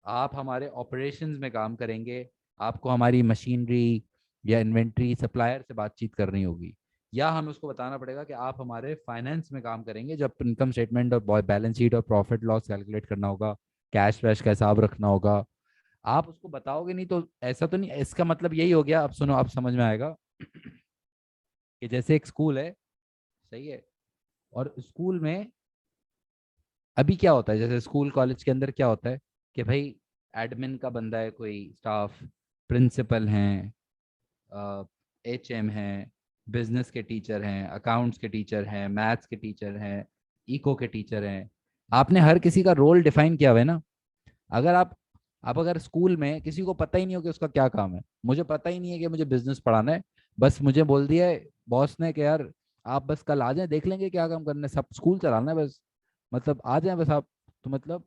आप हमारे ऑपरेशंस में काम करेंगे। आपको हमारी मशीनरी या इन्वेंट्री सप्लायर से बातचीत करनी होगी। या हमें उसको बताना पड़ेगा कि आप हमारे फाइनेंस में काम करेंगे, जब इनकम स्टेटमेंट और बैलेंस शीट और प्रॉफिट लॉस कैलकुलेट करना होगा, कैश वैश का हिसाब रखना होगा। आप उसको बताओगे नहीं तो ऐसा तो नहीं, इसका मतलब यही हो गया। अब सुनो, अब समझ में आएगा कि जैसे एक स्कूल है, सही है, और स्कूल में अभी क्या होता है, जैसे स्कूल कॉलेज के अंदर क्या होता है कि भाई एडमिन का बंदा है, कोई स्टाफ, प्रिंसिपल हैं, एचएम हैं, बिजनेस के टीचर हैं, अकाउंट्स के टीचर हैं, मैथ्स के टीचर हैं, इको के टीचर हैं। आपने हर किसी का रोल डिफाइन किया हुआ है ना। अगर आप अगर स्कूल में किसी को पता ही नहीं हो कि उसका क्या काम है, मुझे पता ही नहीं है कि मुझे बिजनेस पढ़ाना है, बस मुझे बोल दिया है बॉस ने कि यार आप बस कल आ जाएं, देख लेंगे क्या काम करना है, सब स्कूल चलाना है बस, मतलब आ जाएं बस आप। तो मतलब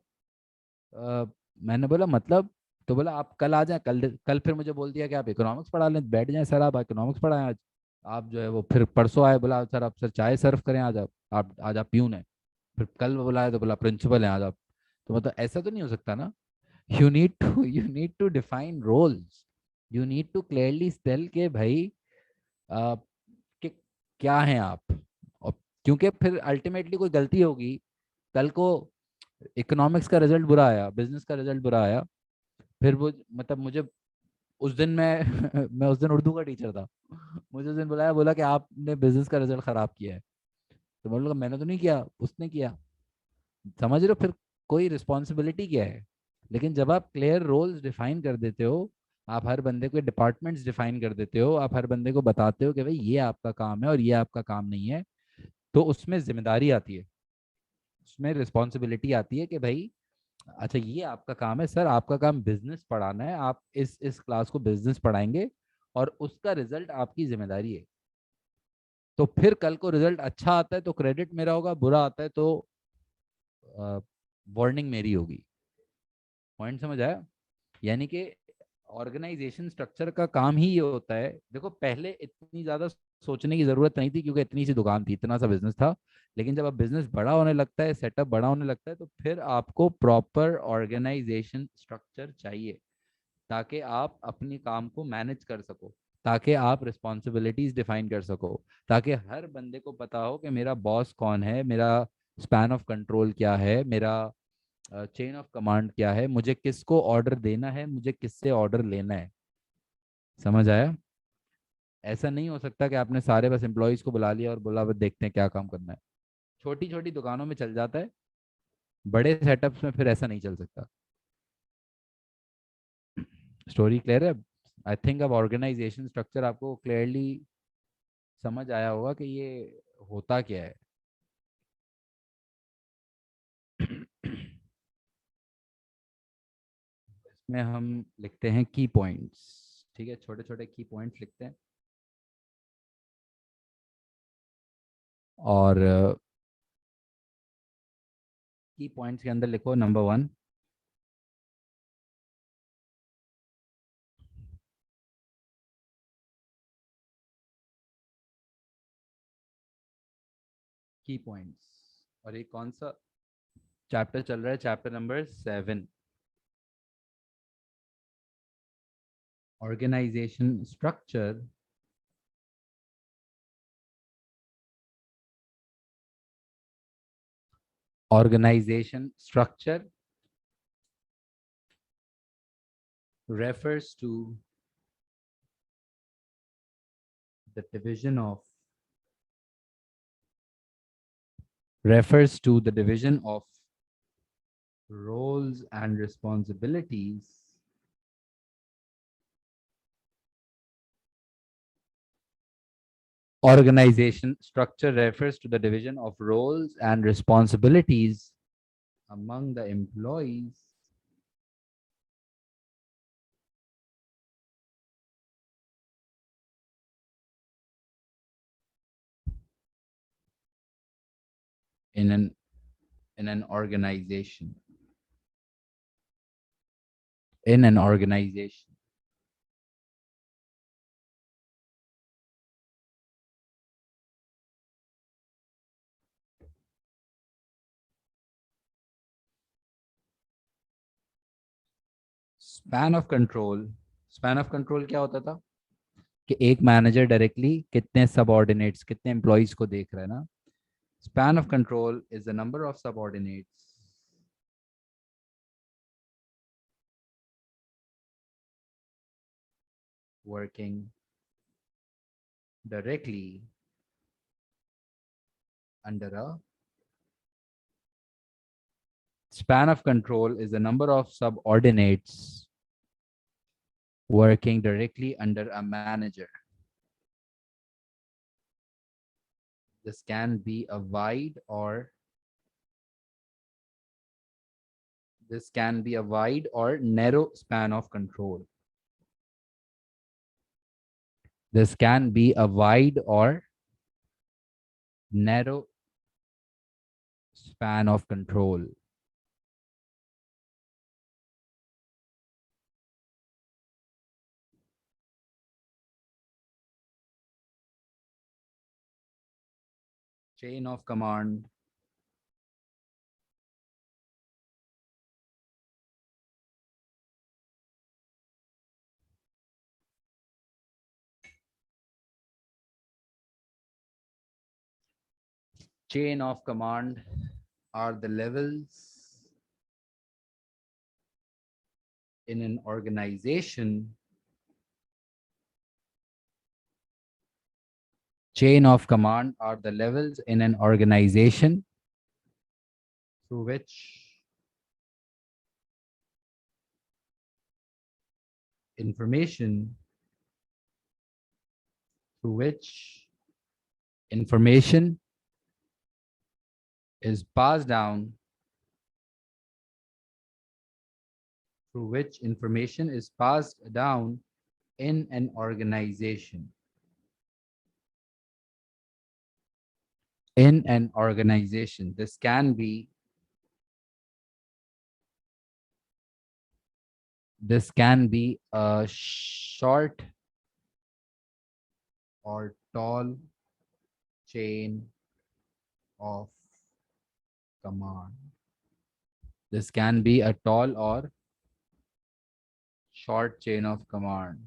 अ, मैंने बोला मतलब, तो बोला आप कल आ जाएं, कल कल फिर मुझे बोल दिया कि आप इकोनॉमिक्स पढ़ा लें, बैठ जाएं सर, आप इकोनॉमिक्स पढ़ाएं आज। आप जो है वो फिर परसों आए, बोला सर आप सर चाय सर्व करें आज, आप आज आप प्यून है। फिर कल बुलाया तो बोला प्रिंसिपल है आज आप। तो मतलब ऐसा तो नहीं हो सकता ना। you need to define roles. You need to clearly tell के भाई अ, कि क्या हैं आप। और क्योंकि फिर अल्टीमेटली कोई गलती होगी कल को, इकोनॉमिक्स का रिजल्ट बुरा आया, बिजनेस का रिजल्ट बुरा आया, फिर वो मतलब मुझे उस दिन मैं मैं उस दिन उर्दू का टीचर था, मुझे उस दिन बुलाया, बोला कि आपने बिजनेस का रिजल्ट खराब किया है। तो मैंने बोला मैंने तो नहीं किया, उसने किया। समझ रहे हो फिर कोई रिस्पॉन्सिबिलिटी क्या है। लेकिन जब आप क्लियर रोल्स डिफाइन कर देते हो, आप हर बंदे को डिपार्टमेंट्स डिफाइन कर देते हो, आप हर बंदे को बताते हो कि भाई ये आपका काम है और ये आपका काम नहीं है, तो उसमें जिम्मेदारी आती है, उसमें रिस्पॉन्सिबिलिटी आती है कि भाई अच्छा ये आपका काम है सर, आपका काम बिजनेस पढ़ाना है, आप इस क्लास को बिजनेस पढ़ाएंगे और उसका रिजल्ट आपकी जिम्मेदारी है। तो फिर कल को रिजल्ट अच्छा आता है तो क्रेडिट मेरा होगा, बुरा आता है तो वार्निंग मेरी होगी। पॉइंट समझ आया। यानी कि ऑर्गेनाइजेशन स्ट्रक्चर का काम ही ये होता है। देखो पहले इतनी ज्यादा सोचने की जरूरत नहीं थी क्योंकि इतनी सी दुकान थी, इतना सा बिजनेस था। लेकिन जब अब बिजनेस बड़ा होने लगता है, सेटअप बड़ा होने लगता है, तो फिर आपको प्रॉपर ऑर्गेनाइजेशन स्ट्रक्चर चाहिए, ताकि आप अपने काम को मैनेज कर सको, ताकि आप रिस्पॉन्सिबिलिटीज डिफाइन कर सको, ताकि हर बंदे को पता हो कि मेरा बॉस कौन है, मेरा स्पैन ऑफ कंट्रोल क्या है, मेरा चेन ऑफ कमांड क्या है, मुझे किसको ऑर्डर देना है, मुझे किससे ऑर्डर लेना है। समझ आया। ऐसा नहीं हो सकता कि आपने सारे बस एम्प्लॉयज को बुला लिया और बोला बस देखते हैं क्या काम करना है। छोटी छोटी दुकानों में चल जाता है, बड़े सेटअप्स में फिर ऐसा नहीं चल सकता। स्टोरी क्लियर है। आई थिंक अब ऑर्गेनाइजेशन स्ट्रक्चर आपको क्लियरली समझ आया होगा कि ये होता क्या है। इसमें हम लिखते हैं की पॉइंट्स। ठीक है, छोटे छोटे की पॉइंट्स लिखते हैं। और की पॉइंट्स के अंदर लिखो नंबर 1, की पॉइंट्स। और ये कौन सा चैप्टर चल रहा है? Chapter number 7, organisation structure. Organization structure refers to the division of refers to the division of roles and responsibilities organization structure refers to the division of roles and responsibilities among the employees in an organization. In an organization. Span of control. Span of control क्या होता था कि एक मैनेजर डायरेक्टली कितने सबऑर्डिनेट्स, कितने एम्प्लॉयज को देख रहा है ना। Span of control is the number of subordinates working directly under a span of control is the number of subordinates working directly under a manager. This can be a wide or narrow span of control. This can be a wide or narrow span of control. Chain of command. Chain of command are the levels in an organization. Chain of command are the levels in an organization through which information is passed down in an organization. This can be a short or tall chain of command. This can be a tall or short chain of command.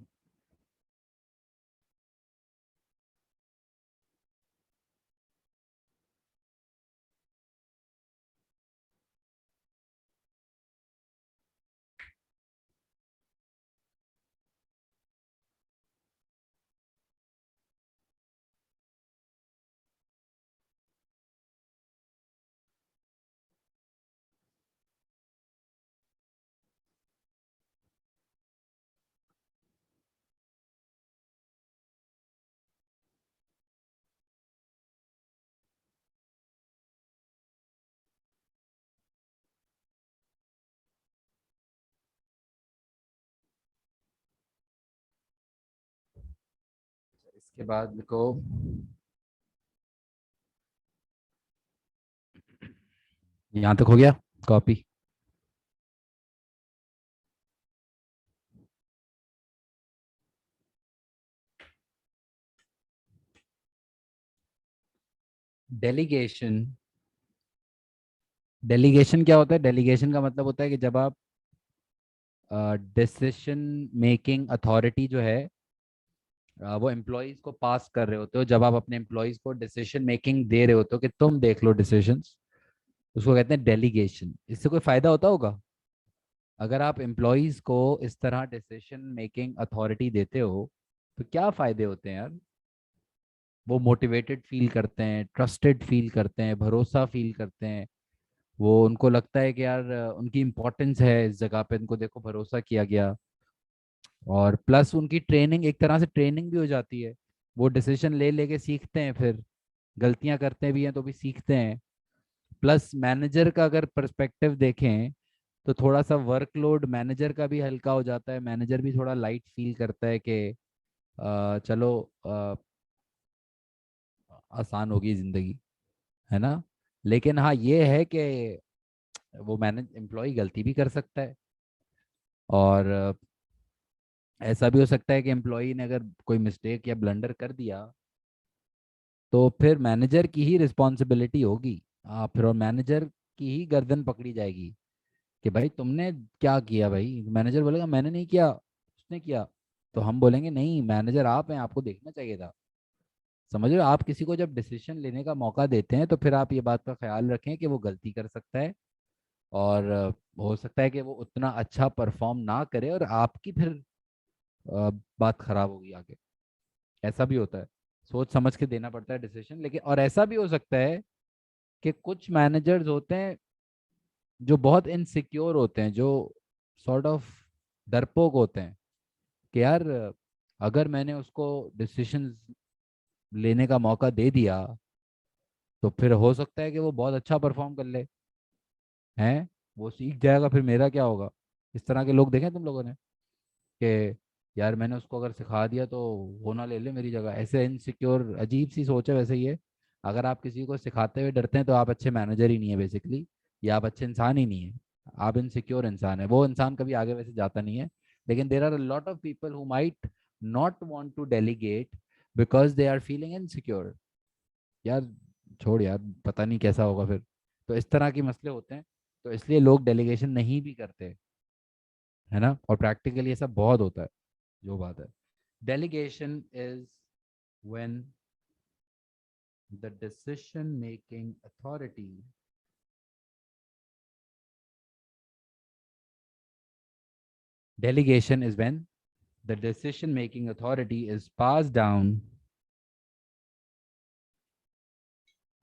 इसके बाद लिखो यहां तक हो गया कॉपी. डेलीगेशन. डेलीगेशन क्या होता है? डेलीगेशन का मतलब होता है कि जब आप डिसीजन मेकिंग अथॉरिटी जो है वो एम्प्लॉयज को पास कर रहे होते हो, जब आप अपने एम्प्लॉयज को डिसीजन मेकिंग दे रहे होते हो कि तुम देख लो डिसीजंस, उसको कहते हैं डेलीगेशन. इससे कोई फायदा होता होगा? अगर आप एम्प्लॉयज को इस तरह डिसीजन मेकिंग अथॉरिटी देते हो तो क्या फायदे होते हैं यार? वो मोटिवेटेड फील करते हैं, ट्रस्टेड फील करते हैं, भरोसा फील करते हैं. वो उनको लगता है कि यार उनकी इम्पोर्टेंस है इस जगह पे, उनको देखो भरोसा किया गया. और प्लस उनकी ट्रेनिंग, एक तरह से ट्रेनिंग भी हो जाती है. वो डिसीजन ले लेके सीखते हैं, फिर गलतियां करते भी हैं तो भी सीखते हैं. प्लस मैनेजर का अगर पर्सपेक्टिव देखें तो थोड़ा सा वर्कलोड मैनेजर का भी हल्का हो जाता है. मैनेजर भी थोड़ा लाइट फील करता है कि चलो आसान होगी जिंदगी, है ना. लेकिन हाँ ये है कि वो मैनेज एम्प्लॉय गलती भी कर सकता है. और ऐसा भी हो सकता है कि एम्प्लॉय ने अगर कोई मिस्टेक या ब्लंडर कर दिया तो फिर मैनेजर की ही रिस्पॉन्सिबिलिटी होगी. फिर और मैनेजर की ही गर्दन पकड़ी जाएगी कि भाई तुमने क्या किया. भाई मैनेजर बोलेगा मैंने नहीं किया, उसने किया. तो हम बोलेंगे नहीं, मैनेजर आप हैं, आपको देखना चाहिए था. समझ रहे हो? आप किसी को जब डिसीजन लेने का मौका देते हैं तो फिर आप ये बात का ख्याल रखें कि वो गलती कर सकता है. और हो सकता है कि वो उतना अच्छा परफॉर्म ना करे और आपकी फिर बात खराब होगी आगे. ऐसा भी होता है. सोच समझ के देना पड़ता है डिसीजन. लेकिन और ऐसा भी हो सकता है कि कुछ मैनेजर्स होते हैं जो बहुत इनसिक्योर होते हैं, जो सॉर्ट ऑफ डरपोक होते हैं कि यार अगर मैंने उसको डिसीजन लेने का मौका दे दिया तो फिर हो सकता है कि वो बहुत अच्छा परफॉर्म कर ले, हैं, वो सीख जाएगा, फिर मेरा क्या होगा। इस तरह के लोग देखे तुम लोगों ने कि यार मैंने उसको अगर सिखा दिया तो वो ना ले ले मेरी जगह। ऐसे इनसिक्योर अजीब सी सोच है वैसे ये। अगर आप किसी को सिखाते हुए डरते हैं तो आप अच्छे मैनेजर ही नहीं है बेसिकली, या आप अच्छे इंसान ही नहीं है। आप इनसिक्योर इंसान है, वो इंसान कभी आगे वैसे जाता नहीं है। लेकिन there are a lot of people who might not want to delegate because they are feeling insecure. यार छोड़ यार, पता नहीं कैसा होगा फिर। तो इस तरह के मसले होते हैं, तो इसलिए लोग डेलीगेशन नहीं भी करते, है ना। और प्रैक्टिकली ऐसा बहुत होता है, जो बात है। Delegation is when the decision making authority delegation is when the decision making authority is passed down.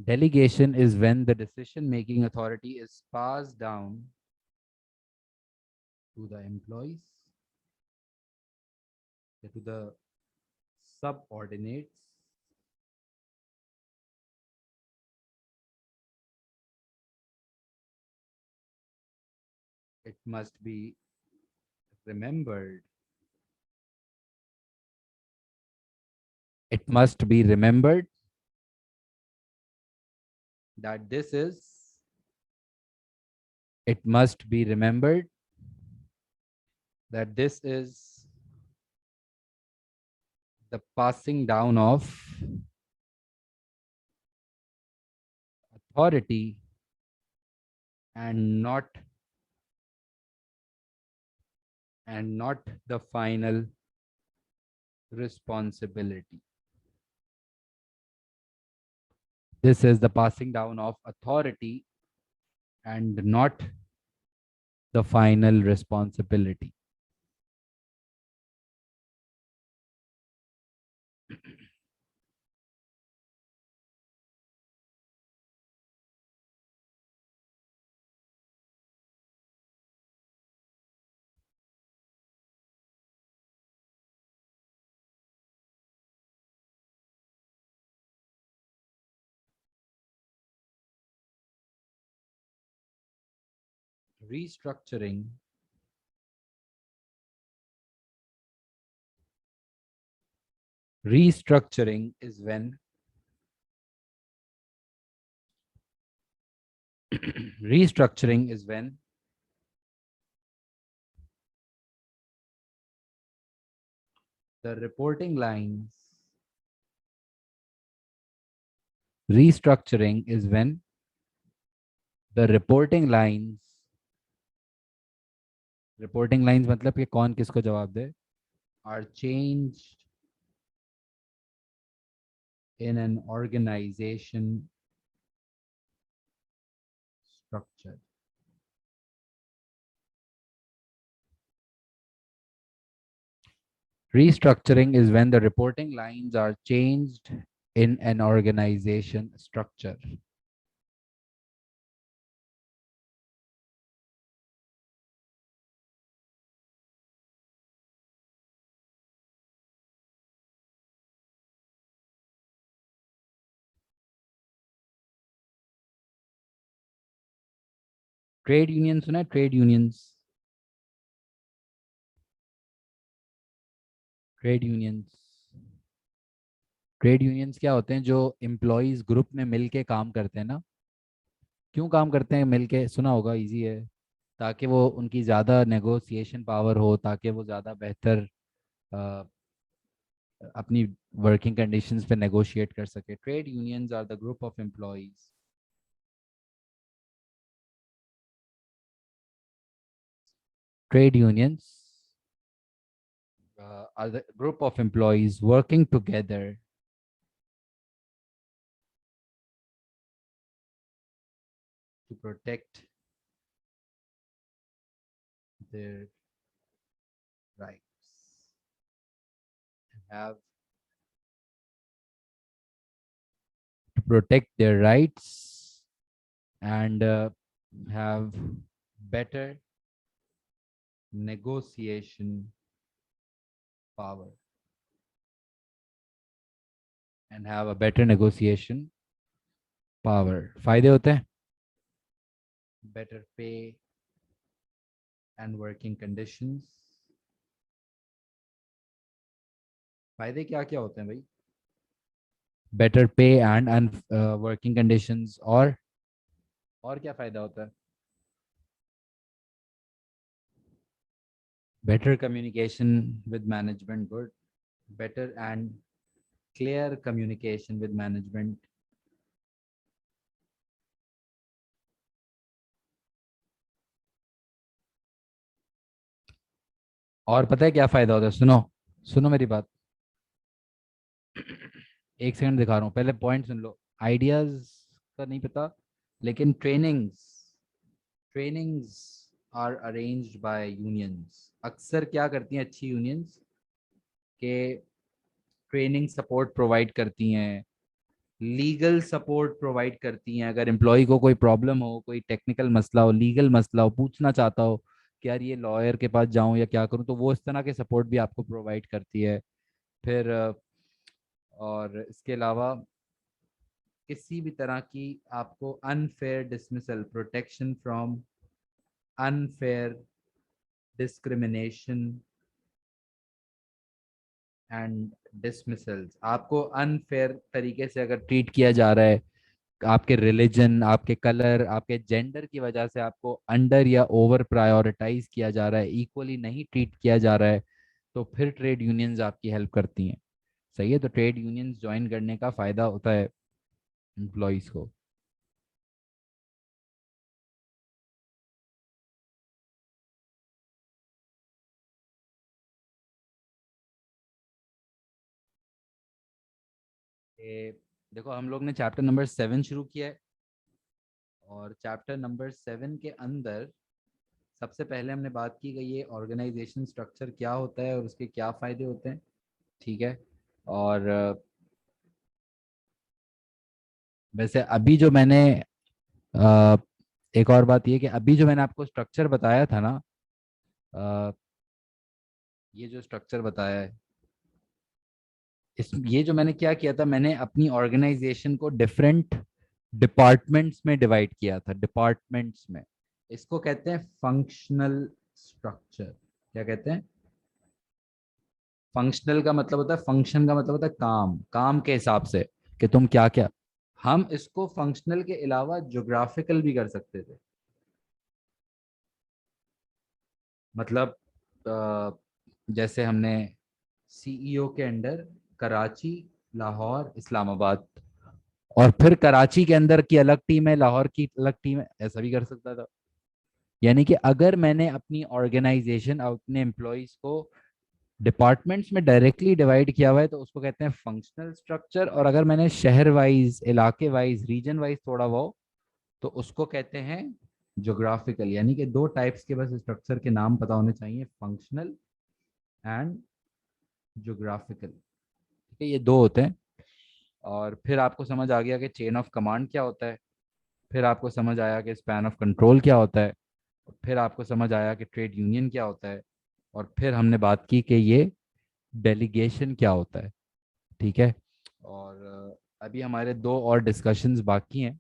Delegation is when the decision making authority is passed down to the employees, to the subordinates. It must be remembered. It must be remembered that this is, it must be remembered that this is the passing down of authority and not the final responsibility. This is the passing down of authority and not the final responsibility. Restructuring restructuring is when restructuring is when the reporting lines restructuring is when the reporting lines मतलब कि कौन किसको जवाब दे, are changed in an organization structure. Restructuring is when the reporting lines are changed in an organization structure. Trade union सुना है? ट्रेड यूनियंस ट्रेड यूनियंस क्या होते हैं? जो एम्प्लॉयज ग्रुप में मिलके काम करते हैं ना। क्यों काम करते हैं मिलके? सुना होगा, इजी है। ताकि वो उनकी ज़्यादा नेगोशिएशन पावर हो, ताकि वो ज़्यादा बेहतर अ, अपनी वर्किंग कंडीशंस पे नेगोशिएट कर सके। Trade unions are the group of employees trade unions are the group of employees working together to protect their rights, have to protect their rights and have better negotiation power and have a better negotiation power. फायदे होते हैं better pay and working conditions. फायदे क्या क्या होते हैं भाई? better pay and working conditions और क्या फायदा होता है? better communication with management, good. better and clear communication with management. और पता है क्या फायदा होता है? सुनो, सुनो मेरी बात। एक सेकंड दिखा रहा हूँ, पहले पॉइंट सुन लो। आइडियाज का नहीं पता, लेकिन trainings trainings are arranged by unions. अक्सर क्या करती हैं अच्छी यूनियंस के ट्रेनिंग सपोर्ट प्रोवाइड करती हैं, लीगल सपोर्ट प्रोवाइड करती हैं। अगर एम्प्लॉय को कोई प्रॉब्लम हो, कोई टेक्निकल मसला हो, लीगल मसला हो, पूछना चाहता हो कि यार ये लॉयर के पास जाऊं या क्या करूं, तो वो इस तरह के सपोर्ट भी आपको प्रोवाइड करती है। फिर और इसके अलावा किसी भी तरह की आपको unfair dismissal, protection from unfair discrimination and dismissals. आपको अनफेयर तरीके से अगर ट्रीट किया जा रहा है, आपके रिलीजन, आपके कलर, आपके जेंडर की वजह से आपको अंडर या ओवर प्रायोरिटाइज किया जा रहा है, इक्वली नहीं ट्रीट किया जा रहा है, तो फिर ट्रेड यूनियंस आपकी हेल्प करती हैं। सही है, तो ट्रेड यूनियंस ज्वाइन करने का फायदा होता है एम्प्लॉयज को। देखो, हम लोग ने चैप्टर नंबर 7 शुरू किया है, और चैप्टर नंबर 7 के अंदर सबसे पहले हमने बात की गई है ऑर्गेनाइजेशन स्ट्रक्चर क्या होता है और उसके क्या फायदे होते हैं। ठीक है। और वैसे अभी जो मैंने अ, एक और बात ये कि अभी जो मैंने आपको स्ट्रक्चर बताया था ना, अ, ये जो स्ट्रक्चर बताया है, इस ये जो मैंने क्या किया था, मैंने अपनी ऑर्गेनाइजेशन को डिफरेंट डिपार्टमेंट्स में डिवाइड किया था। डिपार्टमेंट्स में, इसको कहते हैं फंक्शनल स्ट्रक्चर। क्या कहते हैं? फंक्शनल का मतलब होता है, फंक्शन का मतलब होता है काम, काम के हिसाब से कि तुम क्या क्या। हम इसको फंक्शनल के अलावा ज्योग्राफिकल भी कर सकते थे। मतलब जैसे हमने सीईओ के अंडर कराची, लाहौर, इस्लामाबाद, और फिर कराची के अंदर की अलग टीम है, लाहौर की अलग टीम है, ऐसा भी कर सकता था। यानी कि अगर मैंने अपनी ऑर्गेनाइजेशन, अपने एम्प्लॉयज को डिपार्टमेंट्स में डायरेक्टली डिवाइड किया हुआ है, तो उसको कहते हैं फंक्शनल स्ट्रक्चर। और अगर मैंने शहर वाइज, इलाके वाइज, रीजन वाइज तोड़ा हुआ हो, तो उसको कहते हैं ज्योग्राफिकल। यानी कि दो टाइप्स के बस स्ट्रक्चर के नाम पता होने चाहिए, फंक्शनल एंड ज्योग्राफिकल। ठीक है, ये दो होते हैं। और फिर आपको समझ आ गया कि चेन ऑफ कमांड क्या होता है, फिर आपको समझ आया कि स्पैन ऑफ कंट्रोल क्या होता है, फिर आपको समझ आया कि ट्रेड यूनियन क्या होता है, और फिर हमने बात की कि ये डेलीगेशन क्या होता है। ठीक है। और अभी हमारे दो और डिस्कशंस बाकी हैं।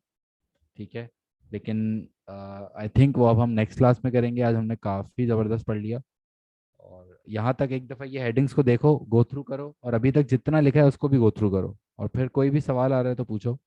ठीक है। लेकिन आई थिंक वो अब हम नेक्स्ट क्लास में करेंगे। आज हमने काफ़ी ज़बरदस्त पढ़ लिया। और यहाँ तक एक दफ़ा ये हेडिंग्स को देखो, गो थ्रू करो, और अभी तक जितना लिखा है उसको भी गो थ्रू करो, और फिर कोई भी सवाल आ रहा है तो पूछो।